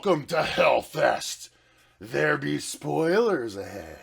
Welcome to Hellfest. There be spoilers ahead.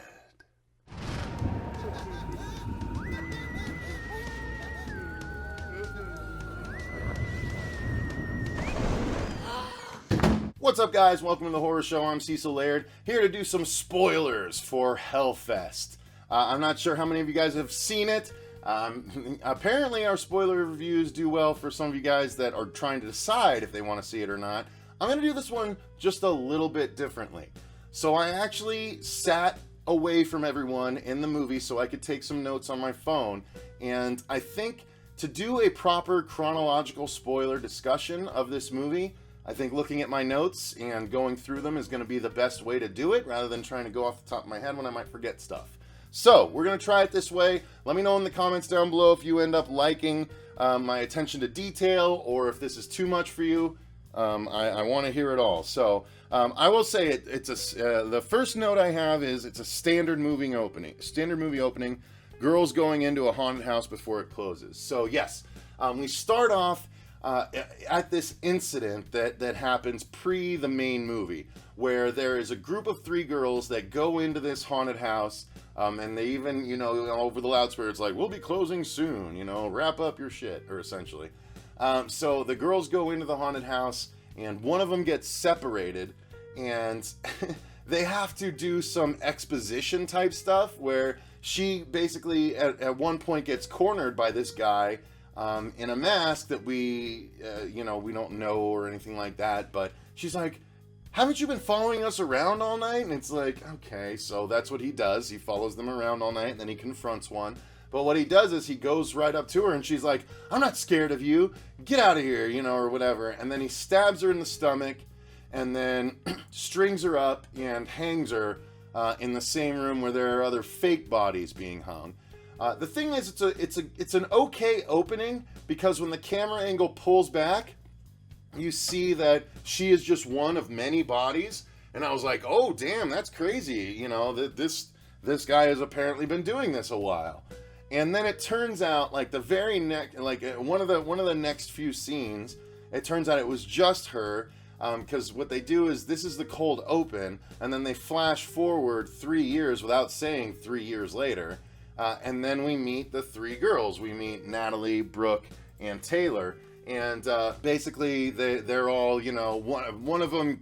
What's up, guys? Welcome to the Horror Show. I'm Cecil, Laird, here to do some spoilers for Hellfest. I'm not sure how many of you guys have seen it. Apparently our spoiler reviews do well for some of you guys that are trying to decide if they want to see it or not. I'm going to do this one just a little bit differently. So I actually sat away from everyone in the movie so I could take some notes on my phone. And I think to do a proper chronological spoiler discussion of this movie, I think looking at my notes and going through them is going to be the best way to do it, rather than trying to go off the top of my head when I might forget stuff. So, we're going to try it this way. Let me know in the comments down below if you end up liking my attention to detail, or if this is too much for you. I want to hear it all. So, I will say the first note I have is it's a standard movie opening. Girls going into a haunted house before it closes. So, yes, we start off at this incident that happens pre the main movie, where there is a group of 3 girls that go into this haunted house, and they even, over the loudspeaker, it's like, we'll be closing soon, wrap up your shit, or essentially. So the girls go into the haunted house, and one of them gets separated, and they have to do some exposition type stuff, where she basically at one point gets cornered by this guy in a mask that we don't know or anything like that, but she's like, haven't you been following us around all night? And it's like, okay, so that's what he does. He follows them around all night, and then he confronts one. But what he does is he goes right up to her, and she's like, I'm not scared of you. Get out of here, or whatever. And then he stabs her in the stomach, and then strings her up and hangs her in the same room where there are other fake bodies being hung. The thing is, it's an okay opening, because when the camera angle pulls back, you see that she is just one of many bodies, and I was like, oh damn, that's crazy. That this guy has apparently been doing this a while. And then it turns out, like the very next, like one of the next few scenes, it turns out it was just her. Because what they do is, this is the cold open, and then they flash forward 3 years without saying 3 years later. And then we meet the 3 girls. We meet Natalie, Brooke, and Taylor. And basically, they're all, one of them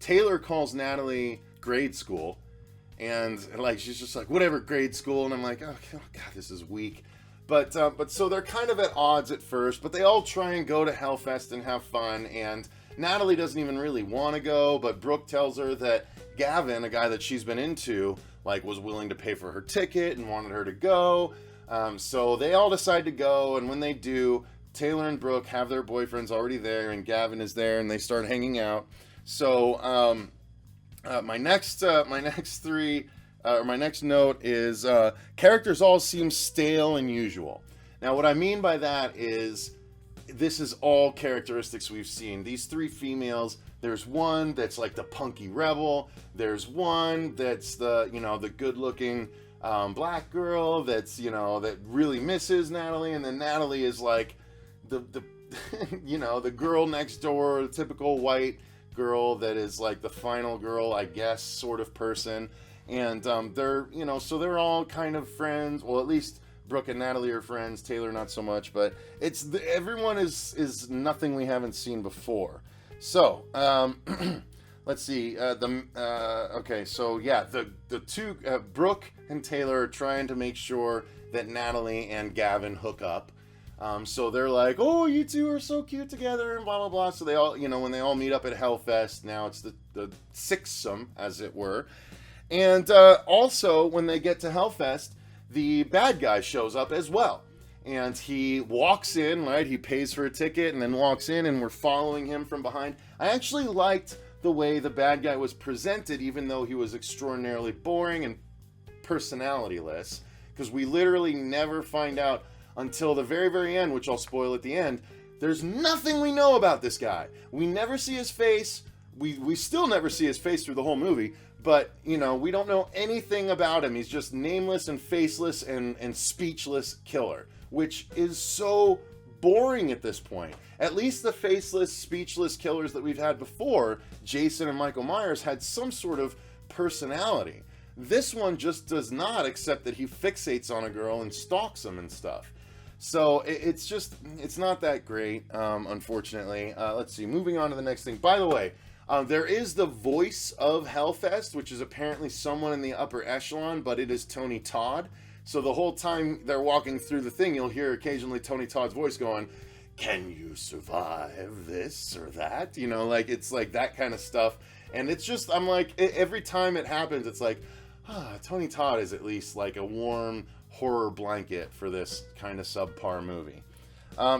Taylor calls Natalie grade school. And like, she's just like, whatever, grade school. And I'm like, oh God, this is weak. But so they're kind of at odds at first, but they all try and go to Hellfest and have fun. And Natalie doesn't even really want to go, but Brooke tells her that Gavin, a guy that she's been into, like, was willing to pay for her ticket and wanted her to go. So they all decide to go, and when they do, Taylor and Brooke have their boyfriends already there, and Gavin is there, and they start hanging out. So my next note is characters all seem stale and usual. Now, what I mean by that is, this is all characteristics we've seen. These 3 females, there's one that's like the punky rebel. There's one that's the good-looking black girl that's, that really misses Natalie. And then Natalie is like the the girl next door, the typical white girl that is like the final girl, I guess, sort of person. And they're, so they're all kind of friends. Well, at least Brooke and Natalie are friends. Taylor not so much, but everyone is nothing we haven't seen before. So let's see. Okay, so yeah, the 2 Brooke and Taylor are trying to make sure that Natalie and Gavin hook up. So they're like, oh, you 2 are so cute together, and blah blah blah. So they all, when they all meet up at Hellfest, now it's the sixsome, as it were. And also, when they get to Hellfest, the bad guy shows up as well. And he walks in, right? He pays for a ticket and then walks in, and we're following him from behind. I actually liked the way the bad guy was presented, even though he was extraordinarily boring and personality-less, because we literally never find out until the very, very end, which I'll spoil at the end. There's nothing we know about this guy. We never see his face. We still never see his face through the whole movie. But, we don't know anything about him. He's just nameless and faceless and speechless killer, which is so boring at this point. At least the faceless, speechless killers that we've had before, Jason and Michael Myers, had some sort of personality. This one just does not, except that he fixates on a girl and stalks them and stuff. So it's not that great, unfortunately. Let's see, moving on to the next thing. By the way, there is the voice of Hellfest, which is apparently someone in the upper echelon, but it is Tony Todd. So the whole time they're walking through the thing, you'll hear occasionally Tony Todd's voice going, "Can you survive this or that?" You know, like, it's like that kind of stuff. And it's just, I'm like, every time it happens, it's like, Tony Todd is at least like a warm horror blanket for this kind of subpar movie.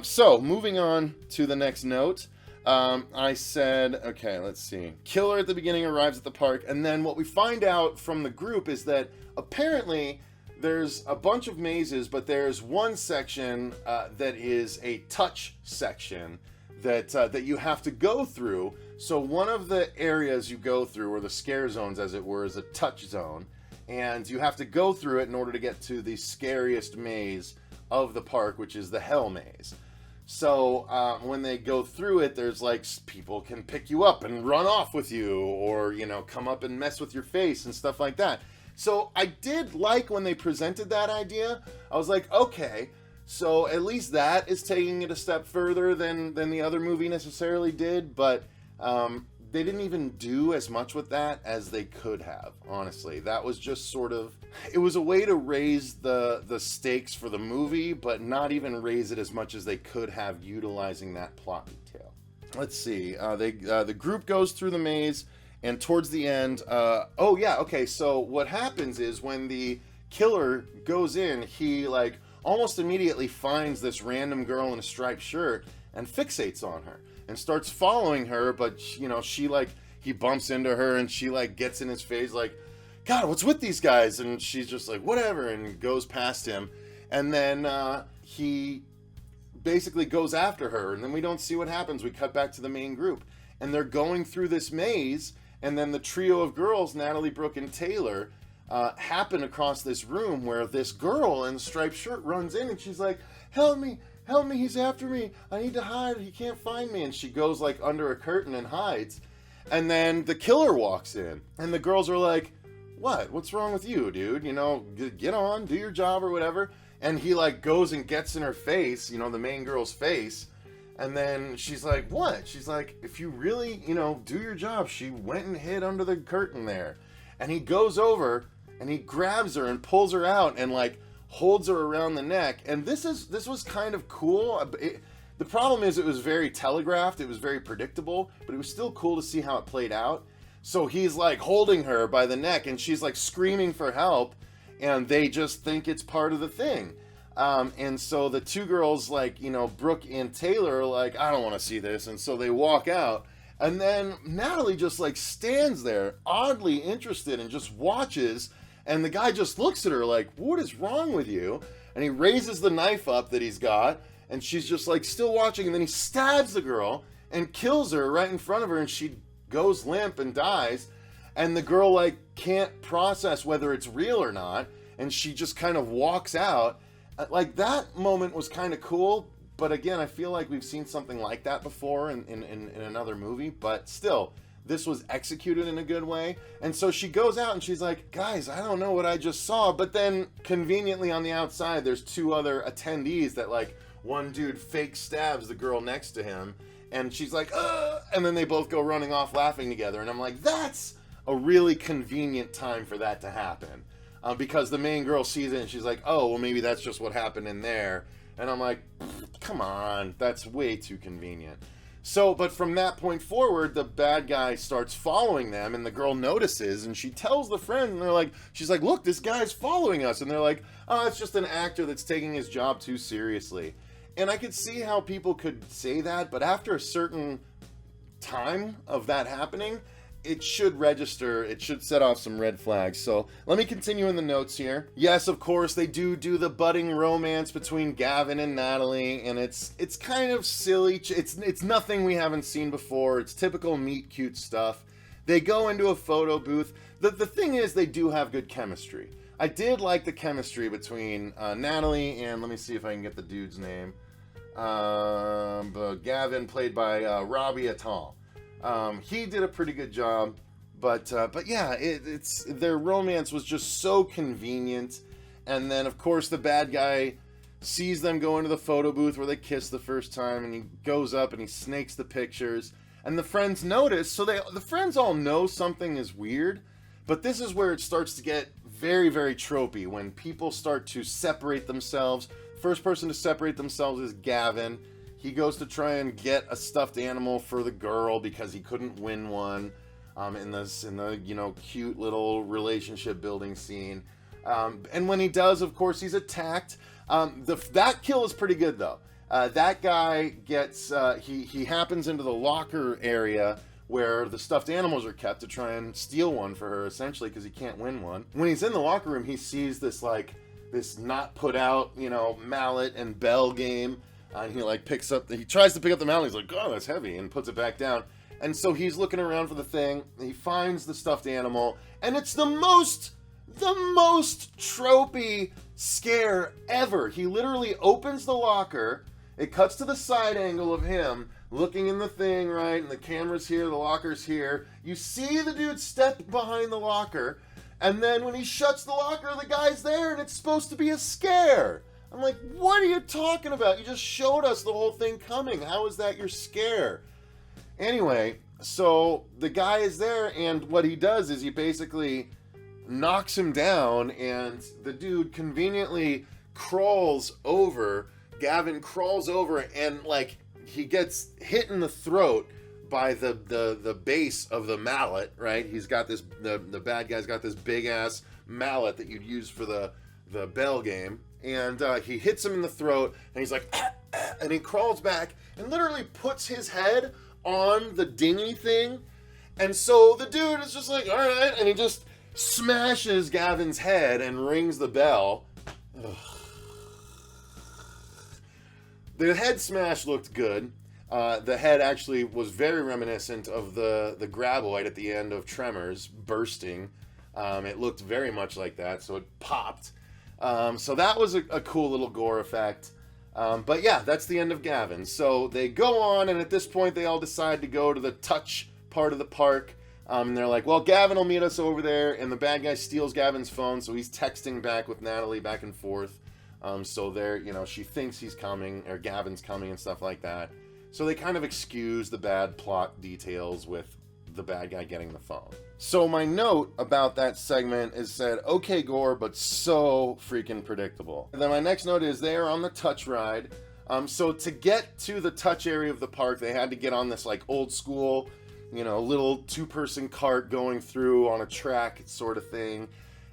So, moving on to the next note. I said, okay, let's see. Killer at the beginning arrives at the park, and then what we find out from the group is that apparently there's a bunch of mazes, but there's one section that is a touch section that you have to go through. So one of the areas you go through, or the scare zones as it were, is a touch zone. And you have to go through it in order to get to the scariest maze of the park, which is the Hell Maze. So when they go through it, there's like, people can pick you up and run off with you, or, you know, come up and mess with your face and stuff like that. So I did like when they presented that idea. I was like, okay, so at least that is taking it a step further than the other movie necessarily did, but they didn't even do as much with that as they could have, honestly. That was just sort of, it was a way to raise the stakes for the movie, but not even raise it as much as they could have utilizing that plot detail. Let's see, the group goes through the maze, and towards the end, so what happens is when the killer goes in, he like almost immediately finds this random girl in a striped shirt and fixates on her and starts following her, but you know, he bumps into her and she like gets in his face like, "God, what's with these guys?" And she's just like, "Whatever," and goes past him. And then he basically goes after her, and then we don't see what happens. We cut back to the main group, and they're going through this maze, and then the trio of girls, Natalie, Brooke, and Taylor, happen across this room where this girl in the striped shirt runs in, and she's like, "Help me! Help me, he's after me. I need to hide. He can't find me." And she goes like under a curtain and hides. And then the killer walks in. And the girls are like, What's wrong with you, dude? You know, get on, do your job or whatever. And he like goes and gets in her face, you know, the main girl's face. And then she's like, "What?" She's like, "If you really, you know, do your job." She went and hid under the curtain there. And he goes over and he grabs her and pulls her out and like holds her around the neck. And this was kind of cool. The problem is it was very telegraphed. It was very predictable, but it was still cool to see how it played out. So he's like holding her by the neck and she's like screaming for help, and they just think it's part of the thing. And so the two girls, like, you know, Brooke and Taylor, are like, "I don't want to see this." And so they walk out. And then Natalie just like stands there, oddly interested, and just watches. And the guy just looks at her like, "What is wrong with you?" And he raises the knife up that he's got, and she's just like still watching. And then he stabs the girl and kills her right in front of her, and she goes limp and dies. And the girl like can't process whether it's real or not, and she just kind of walks out. Like, that moment was kind of cool, but again, I feel like we've seen something like that before in another movie, but still, this was executed in a good way. And so she goes out and she's like, "Guys, I don't know what I just saw." But then conveniently on the outside, there's two other attendees that like, one dude fake stabs the girl next to him, and she's like, "Ugh!" And then they both go running off laughing together. And I'm like, that's a really convenient time for that to happen. Because the main girl sees it and she's like, "Oh, well, maybe that's just what happened in there." And I'm like, come on, that's way too convenient. So, but from that point forward, the bad guy starts following them, and the girl notices, and she tells the friend, and they're like, she's like, "Look, this guy's following us." And they're like, "Oh, it's just an actor that's taking his job too seriously." And I could see how people could say that, but after a certain time of that happening, it should register, it should set off some red flags. So let me continue in the notes here. Yes, of course, they do the budding romance between Gavin and Natalie, and it's kind of silly. It's nothing we haven't seen before. It's typical meet cute stuff. They go into a photo booth. The thing is, they do have good chemistry. I did like the chemistry between Natalie and, let me see if I can get the dude's name. Gavin, played by Robbie Attal. He did a pretty good job, but yeah, it's their romance was just so convenient. And then, of course, the bad guy sees them go into the photo booth where they kiss the first time, and he goes up and he snakes the pictures. And the friends notice, so the friends all know something is weird, but this is where it starts to get very, very tropey, when people start to separate themselves. First person to separate themselves is Gavin. He goes to try and get a stuffed animal for the girl because he couldn't win one in the cute little relationship building scene. And when he does, of course, he's attacked. That kill is pretty good, though. That guy gets, he happens into the locker area where the stuffed animals are kept to try and steal one for her, essentially, because he can't win one. When he's in the locker room, he sees this not put out, mallet and bell game. And he he tries to pick up the mallet. He's like, oh, that's heavy, and puts it back down. And so he's looking around for the thing. He finds the stuffed animal, and it's the most tropey scare ever. He literally opens the locker. It cuts to the side angle of him looking in the thing, right? And the camera's here, the locker's here. You see the dude step behind the locker, and then when he shuts the locker, the guy's there, and it's supposed to be a scare. I'm like, what are you talking about? You just showed us the whole thing coming. How is that your scare? Anyway, so the guy is there, and what he does is he basically knocks him down, and the dude conveniently crawls over. Gavin crawls over, and he gets hit in the throat by the base of the mallet, right? He's got this, the bad guy's got this big ass mallet that you'd use for the bell game, and he hits him in the throat, and he's like, and he crawls back and literally puts his head on the dinghy thing, and so the dude is just like, all right, and he just smashes Gavin's head and rings the bell. Ugh. The head smash looked good. The head actually was very reminiscent of the graboid at the end of Tremors bursting. It looked very much like that, so it popped. So that was a cool little gore effect. But yeah, that's the end of Gavin. So they go on, and at this point they all decide to go to the touch part of the park. And they're like, well, Gavin will meet us over there, and the bad guy steals Gavin's phone, so he's texting back with Natalie back and forth. So they're, she thinks he's coming, or Gavin's coming and stuff like that. So they kind of excuse the bad plot details with the bad guy getting the phone. So my note about that segment is said, okay, gore, but so freaking predictable. And then my next note is they are on the touch ride. So to get to the touch area of the park, they had to get on this old school, little two-person cart going through on a track sort of thing.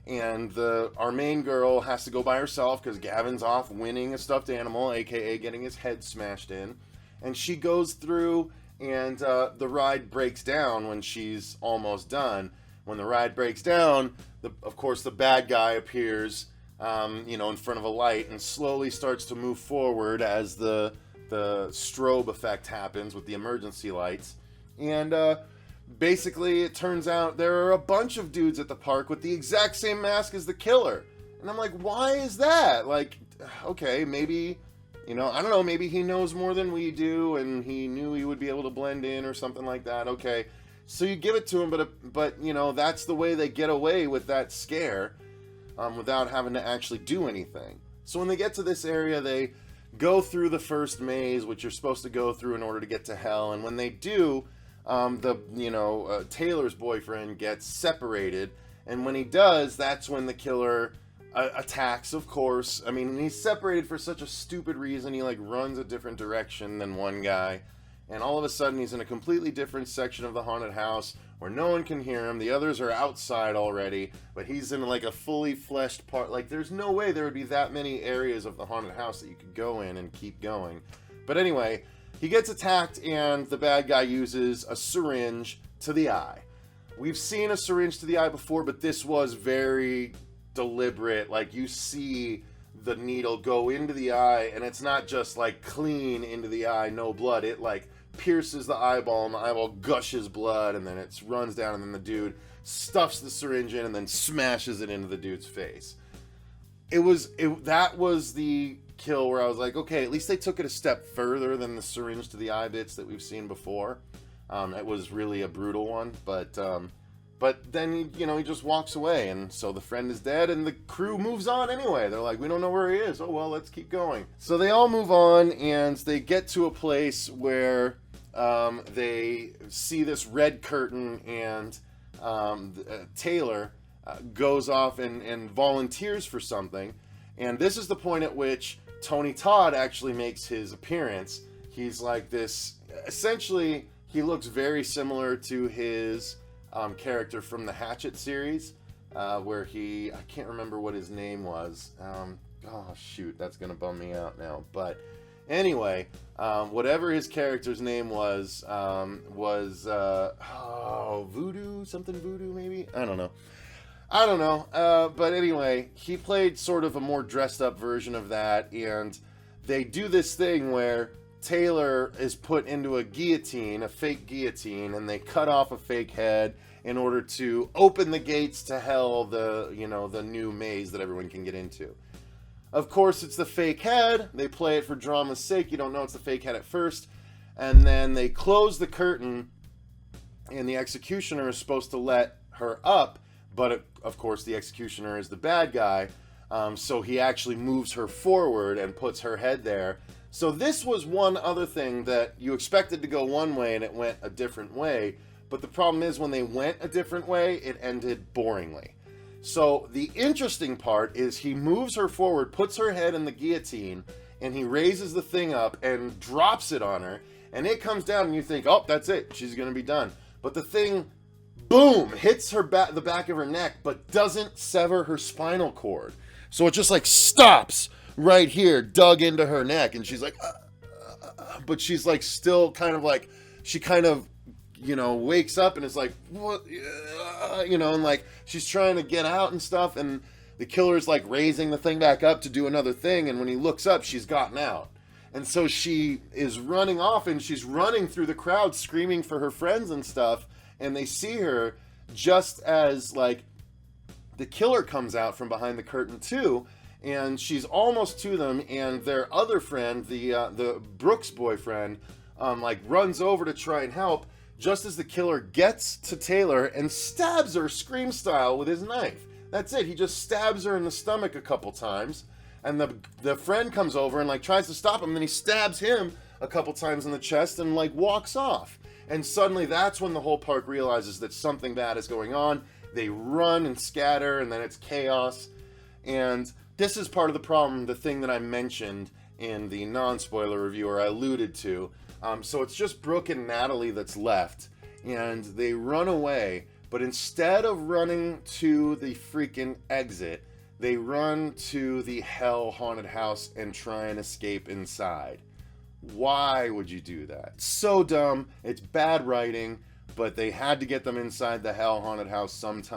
And our main girl has to go by herself because Gavin's off winning a stuffed animal, aka getting his head smashed in. And she goes through, and the ride breaks down when she's almost done. When the ride breaks down, of course the bad guy appears, in front of a light and slowly starts to move forward as the strobe effect happens with the emergency lights. And basically, it turns out there are a bunch of dudes at the park with the exact same mask as the killer. And I'm like, why is that? Okay, maybe, I don't know, maybe he knows more than we do, and he knew he would be able to blend in or something like that. Okay, so you give it to him, but that's the way they get away with that scare, without having to actually do anything. So when they get to this area, they go through the first maze, which you're supposed to go through in order to get to hell, and when they do, Taylor's boyfriend gets separated, and when he does, that's when the killer attacks, of course. I mean, he's separated for such a stupid reason. He runs a different direction than one guy, and all of a sudden he's in a completely different section of the haunted house where no one can hear him. The others are outside already, but he's in a fully fleshed part. There's no way there would be that many areas of the haunted house that you could go in and keep going. But anyway, he gets attacked, and the bad guy uses a syringe to the eye. We've seen a syringe to the eye before, but this was very deliberate. You see the needle go into the eye, and it's not just clean into the eye, no blood. It pierces the eyeball, and the eyeball gushes blood, and then it runs down, and then the dude stuffs the syringe in and then smashes it into the dude's face. That was the kill where I was like, okay, at least they took it a step further than the syringe to the eye bits that we've seen before. It was really a brutal one, but then he just walks away, and so the friend is dead, and the crew moves on anyway. They're like, we don't know where he is. Oh well, let's keep going. So they all move on, and they get to a place where they see this red curtain, and Taylor goes off and volunteers for something. And this is the point at which Tony Todd actually makes his appearance. He's like this, essentially, he looks very similar to his character from the Hatchet series, where I can't remember what his name was. Oh, shoot, that's going to bum me out now. But anyway, whatever his character's name was Voodoo? Something Voodoo, maybe? I don't know. But anyway, he played sort of a more dressed up version of that, and they do this thing where Taylor is put into a guillotine, a fake guillotine, and they cut off a fake head in order to open the gates to hell, the new maze that everyone can get into. Of course, it's the fake head. They play it for drama's sake. You don't know it's the fake head at first. And then they close the curtain, and the executioner is supposed to let her up. But, of course, the executioner is the bad guy. So he actually moves her forward and puts her head there. So this was one other thing that you expected to go one way, and it went a different way. But the problem is, when they went a different way, it ended boringly. So the interesting part is he moves her forward, puts her head in the guillotine, and he raises the thing up and drops it on her. And it comes down, and you think, oh, that's it. She's going to be done. But the thing, boom, hits her the back of her neck, but doesn't sever her spinal cord. So it just like stops right here, dug into her neck. And she's like, but she's like still kind of like, she kind of, wakes up and is like, what, and like she's trying to get out and stuff, and the killer's like raising the thing back up to do another thing, and when he looks up, she's gotten out. And so she is running off, and she's running through the crowd screaming for her friends and stuff, and they see her just as like the killer comes out from behind the curtain too, and she's almost to them, and their other friend, the Brooks boyfriend, like runs over to try and help, just as the killer gets to Taylor and stabs her scream style with his knife. That's it. He just stabs her in the stomach a couple times, and the friend comes over and like tries to stop him, and then he stabs him a couple times in the chest and like walks off. And suddenly that's when the whole park realizes that something bad is going on. They run and scatter, and then it's chaos. And this is part of the problem, the thing that I mentioned in the non-spoiler review, or I alluded to. So it's just Brooke and Natalie that's left, and they run away, but instead of running to the freaking exit, they run to the hell haunted house and try and escape inside. Why would you do that? It's so dumb. It's bad writing, but they had to get them inside the hell haunted house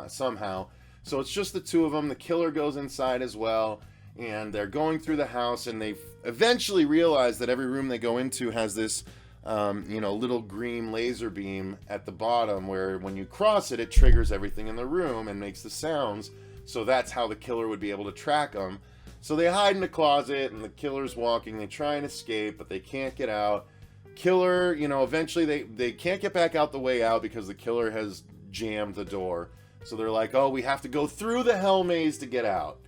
somehow. So it's just the two of them. The killer goes inside as well, and they're going through the house, and they eventually realize that every room they go into has this little green laser beam at the bottom, where when you cross it, it triggers everything in the room and makes the sounds. So that's how the killer would be able to track them. So they hide in the closet, and the killer's walking. They try and escape, but they can't get out. Killer, eventually they can't get back out the way out because the killer has jammed the door. So they're like, oh, we have to go through the hell maze to get out.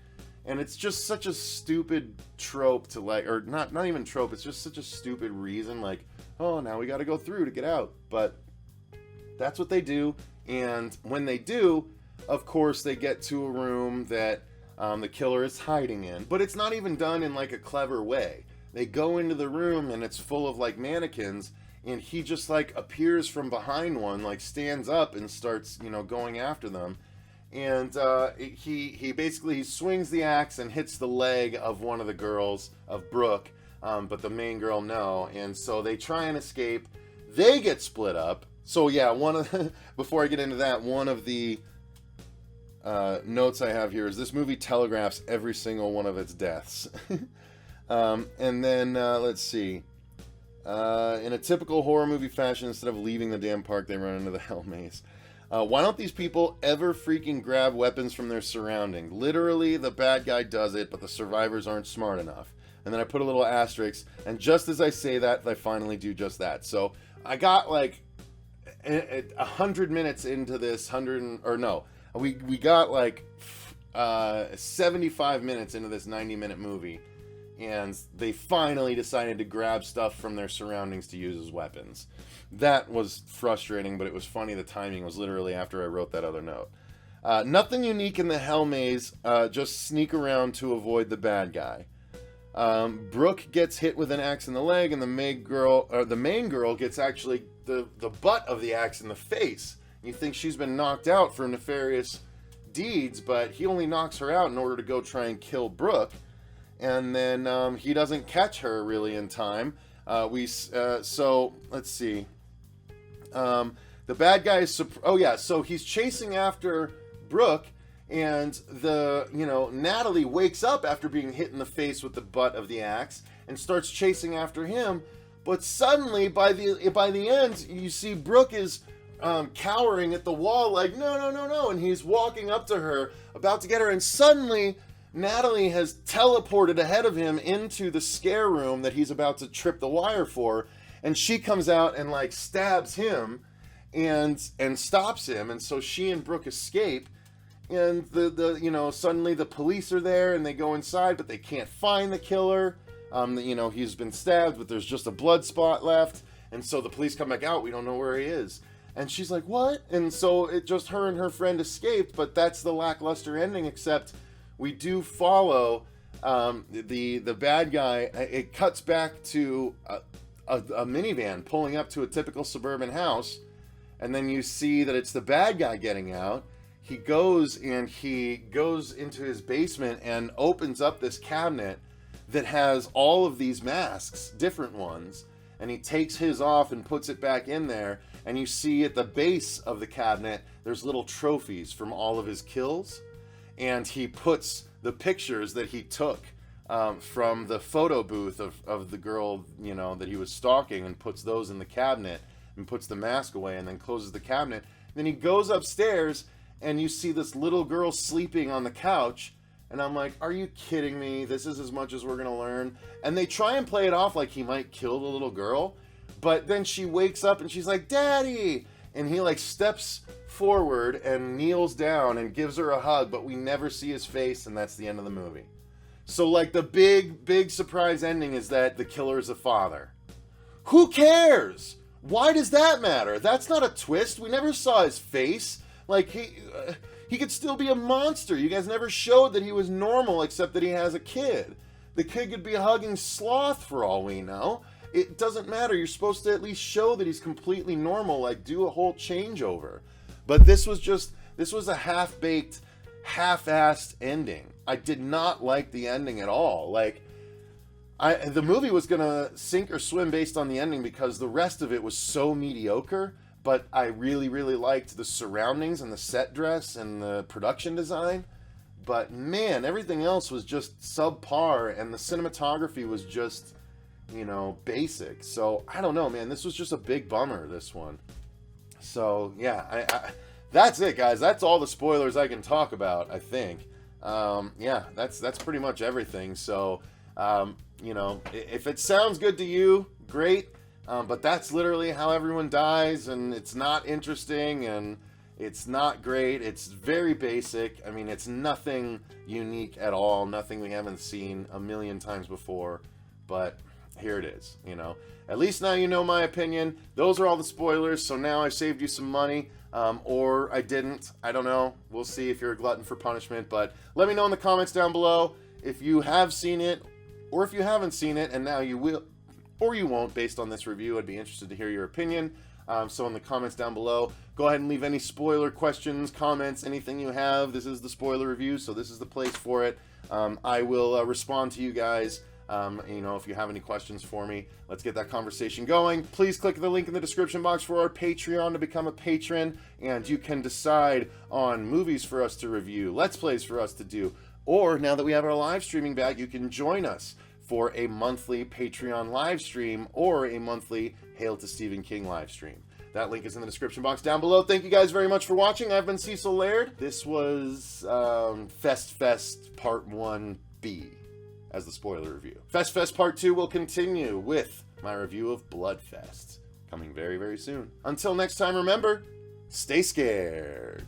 And it's just such a stupid trope to like, or not even trope, it's just such a stupid reason, like, oh, now we got to go through to get out. But that's what they do. And when they do, of course, they get to a room that the killer is hiding in. But it's not even done in like a clever way. They go into the room, and it's full of like mannequins, and he just like appears from behind one, like stands up and starts, going after them. And he basically swings the axe and hits the leg of one of the girls, of Brooke, but the main girl no. And so they try and escape. They get split up. So yeah, before I get into that, one of the notes I have here is this movie telegraphs every single one of its deaths. And then let's see. In a typical horror movie fashion, instead of leaving the damn park, they run into the hell maze. Why don't these people ever freaking grab weapons from their surrounding? Literally, the bad guy does it, but the survivors aren't smart enough. and then I put a little asterisk, and just as I say that, I finally do just that. So I got like 100 minutes into this, we got like 75 minutes into this 90-minute movie, and they finally decided to grab stuff from their surroundings to use as weapons. That was frustrating, but it was funny. The timing was literally after I wrote that other note. Nothing unique in the Hell Maze, just sneak around to avoid the bad guy. Brooke gets hit with an axe in the leg, and the main girl gets actually the butt of the axe in the face. You think she's been knocked out for nefarious deeds, but he only knocks her out in order to go try and kill Brooke. And then he doesn't catch her really in time. So let's see. The bad guy is so he's chasing after Brooke, and Natalie wakes up after being hit in the face with the butt of the axe and starts chasing after him. But suddenly, by the end, you see Brooke is cowering at the wall, like no, and he's walking up to her, about to get her, and suddenly Natalie has teleported ahead of him into the scare room that he's about to trip the wire for, and she comes out and like stabs him and stops him, and so she and Brooke escape. And suddenly the police are there, and they go inside, but they can't find the killer. He's been stabbed, but there's just a blood spot left. And so the police come back out. We don't know where he is. And she's like, what? And so it just her and her friend escaped, but that's the lackluster ending, except we do follow the bad guy. It cuts back to a minivan pulling up to a typical suburban house. And then you see that it's the bad guy getting out. He goes into his basement and opens up this cabinet that has all of these masks, different ones, and he takes his off and puts it back in there, and you see at the base of the cabinet there's little trophies from all of his kills, and he puts the pictures that he took from the photo booth of the girl that he was stalking, and puts those in the cabinet and puts the mask away, and then closes the cabinet. Then he goes upstairs, and you see this little girl sleeping on the couch, and I'm like, are you kidding me? This is as much as we're gonna learn. And they try and play it off like he might kill the little girl, but then she wakes up and she's like, Daddy! And he like steps forward and kneels down and gives her a hug, but we never see his face, and that's the end of the movie. So like the big surprise ending is that the killer is a father. Who cares? Why does that matter? That's not a twist. We never saw his face. Like, he could still be a monster. You guys never showed that he was normal, except that he has a kid. The kid could be hugging Sloth for all we know. It doesn't matter. You're supposed to at least show that he's completely normal, like do a whole changeover. But this was a half-baked, half-assed ending. I did not like the ending at all. Like, the movie was gonna sink or swim based on the ending because the rest of it was so mediocre. But I really, really liked the surroundings and the set dress and the production design. But man, everything else was just subpar, and the cinematography was just, basic. So I don't know, man. This was just a big bummer, this one. So yeah, that's it, guys. That's all the spoilers I can talk about, I think. Yeah, that's pretty much everything. So, if it sounds good to you, great. But that's literally how everyone dies, and it's not interesting, and it's not great. It's very basic. I mean, it's nothing unique at all, nothing we haven't seen a million times before, but here it is, At least now you know my opinion. Those are all the spoilers, so now I saved you some money, or I didn't. I don't know. We'll see if you're a glutton for punishment, but let me know in the comments down below if you have seen it, or if you haven't seen it, and now you will. Or you won't, based on this review. I'd be interested to hear your opinion. So in the comments down below, go ahead and leave any spoiler questions, comments, anything you have. This is the spoiler review, so this is the place for it. I will respond to you guys, if you have any questions for me. Let's get that conversation going. Please click the link in the description box for our Patreon to become a patron, and you can decide on movies for us to review, Let's Plays for us to do, or now that we have our live streaming back, you can join us for a monthly Patreon live stream or a monthly Hail to Stephen King live stream. That link is in the description box down below. Thank you guys very much for watching. I've been Cecil Laird. This was Fest Part 1B. as the spoiler review. Fest Part 2 will continue with my review of Bloodfest, coming very, very soon. Until next time, remember, stay scared.